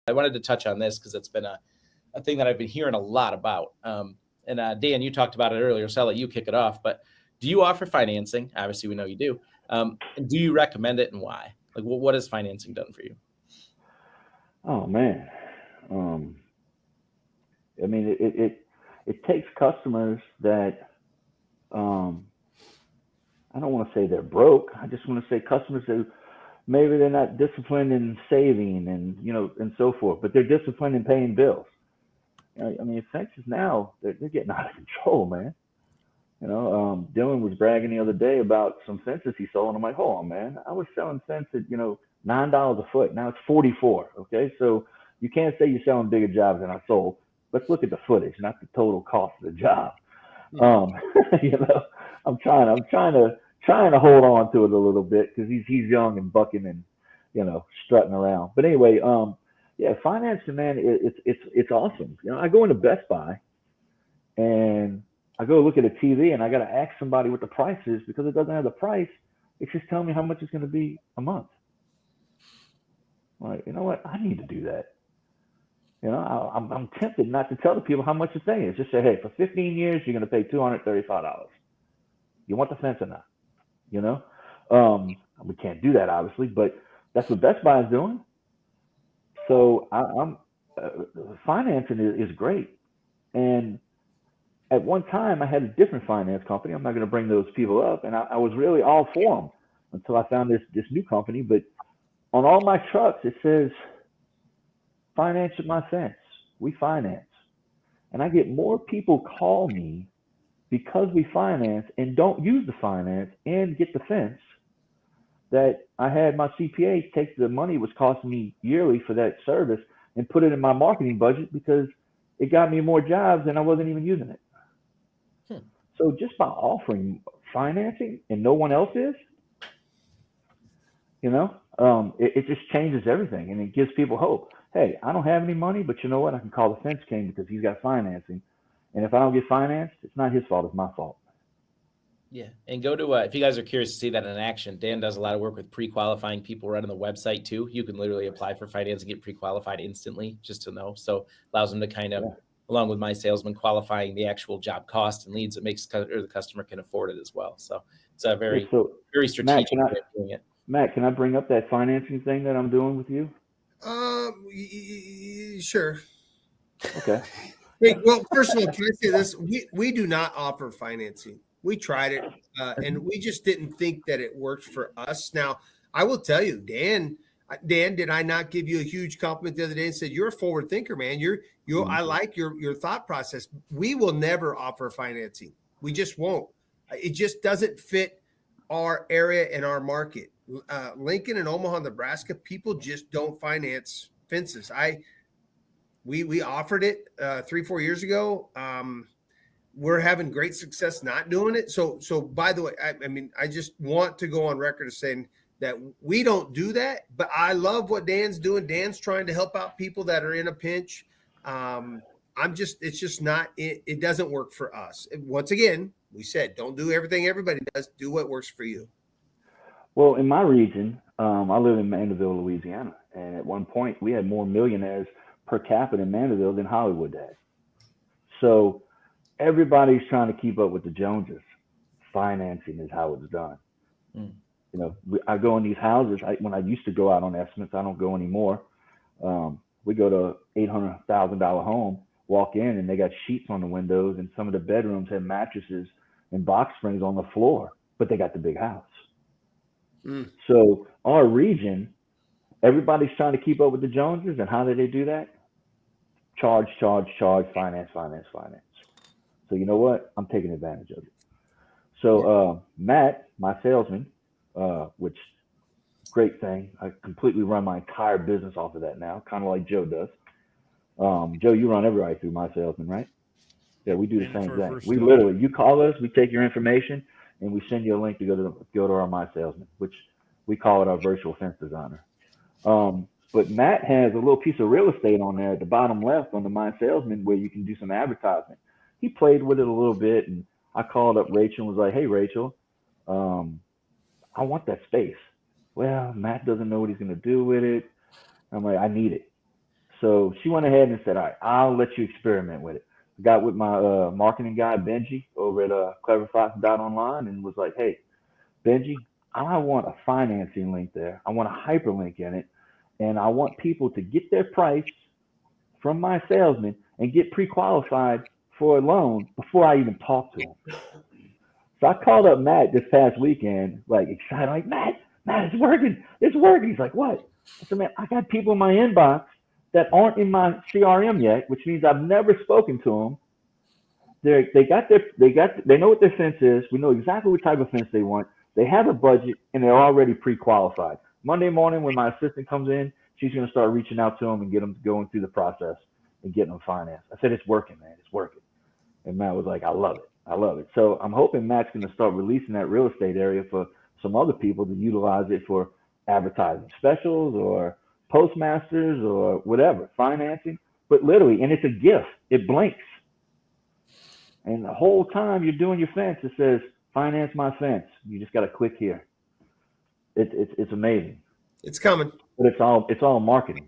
I wanted to touch on this because it's been a thing that I've been hearing a lot about. And Dan, you talked about it earlier, so I'll let you kick it off. But do you offer financing? Obviously, we know you do. And do you recommend it, and why? Like, what has financing done for you? Oh man, I mean it takes customers that I don't want to say they're broke. I just want to say customers who maybe they're not disciplined in saving and and so forth, but they're disciplined in paying bills. I mean, fences now they're getting out of control, man. Dylan was bragging the other day about some fences he sold, and I'm like, hold on, man. I was selling fence at $9 a foot. Now it's 44. Okay, so you can't say you're selling bigger jobs than I sold. Let's look at the footage, not the total cost of the job. Um, I'm trying to hold on to it a little bit because he's young and bucking and strutting around. But anyway, yeah, financing, man, it's awesome. I go into Best Buy and I go look at a TV and I got to ask somebody what the price is because it doesn't have the price. It's just telling me how much it's going to be a month. Like, you know what? I need to do that. I'm tempted not to tell the people how much the thing is. Just say, hey, for 15 years, you're going to pay $235. You want the fence or not? We can't do that, obviously, but that's what Best Buy is doing. So I'm financing is great. And at one time, I had a different finance company. I'm not going to bring those people up. And I was really all for them until I found this new company. But on all my trucks, it says, finance at my fence. We finance. And I get more people call me because we finance and don't use the finance and get the fence that I had my CPA take the money it was costing me yearly for that service and put it in my marketing budget because it got me more jobs and I wasn't even using it. So just by offering financing and no one else is, it just changes everything and it gives people hope. Hey, I don't have any money, but you know what? I can call the fence king because he's got financing. And if I don't get financed, it's not his fault, it's my fault. Yeah. And go to, if you guys are curious to see that in action, Dan does a lot of work with pre-qualifying people running the website too. You can literally apply for finance and get pre-qualified instantly, just to know. So allows them to kind of, along with My Salesman, qualifying the actual job cost and leads, it makes the customer can afford it as well. So it's a very strategic way of doing it. Matt, can I bring up that financing thing that I'm doing with you? Sure. Okay. Hey, well, first of all, can I say this? We do not offer financing. We tried it, and we just didn't think that it worked for us. Now, I will tell you, Dan, did I not give you a huge compliment the other day and said, you're a forward thinker, man. I like your thought process. We will never offer financing. We just won't. It just doesn't fit our area and our market. Lincoln and Omaha, Nebraska, people just don't finance fences. We offered it 3-4 years ago. We're having great success not doing it. So by the way, I just want to go on record as saying that we don't do that, but I love what Dan's doing. Dan's trying to help out people that are in a pinch. It's just not, it doesn't work for us. Once again, we said, don't do everything everybody does. Do what works for you. Well, in my region, I live in Mandeville, Louisiana. And at one point we had more millionaires per capita in Mandeville than Hollywood had. So everybody's trying to keep up with the Joneses. Financing is how it's done. I go in these houses. When I used to go out on estimates, I don't go anymore. We go to $800,000 home, walk in, and they got sheets on the windows, and some of the bedrooms have mattresses and box springs on the floor, but they got the big house. So our region, everybody's trying to keep up with the Joneses, and how do they do that? Charge, finance. So you know what? I'm taking advantage of it. So Matt, my salesman, which great thing. I completely run my entire business off of that now, kind of like Joe does. Joe, you run everybody through My Salesman, right? Yeah, we do the same thing. We literally, you call us, we take your information, and we send you a link to go to our My Salesman, which we call it our virtual fence designer. But Matt has a little piece of real estate on there at the bottom left on the My Salesman where you can do some advertisement. He played with it a little bit, and I called up Rachel and was like, hey, Rachel, I want that space. Well, Matt doesn't know what he's going to do with it. I'm like, I need it. So she went ahead and said, all right, I'll let you experiment with it. Got with my marketing guy, Benji, over at cleverfox.online and was like, hey, Benji, I want a financing link there. I want a hyperlink in it. And I want people to get their price from my salesman and get pre-qualified for a loan before I even talk to them. So I called up Matt this past weekend, like excited, like, Matt, it's working. It's working. He's like, what? I said, man, I got people in my inbox that aren't in my CRM yet, which means I've never spoken to them. They know what their fence is. We know exactly what type of fence they want. They have a budget and they're already pre-qualified. Monday morning when my assistant comes in, she's going to start reaching out to them and get them going through the process and getting them financed. I said, it's working, man. It's working. And Matt was like, I love it. I love it. So I'm hoping Matt's going to start releasing that real estate area for some other people to utilize it for advertising specials or postmasters or whatever, financing. But literally, and it's a gift. It blinks. And the whole time you're doing your fence, it says, finance my fence. You just got to click here. It's amazing. It's coming. But it's all marketing.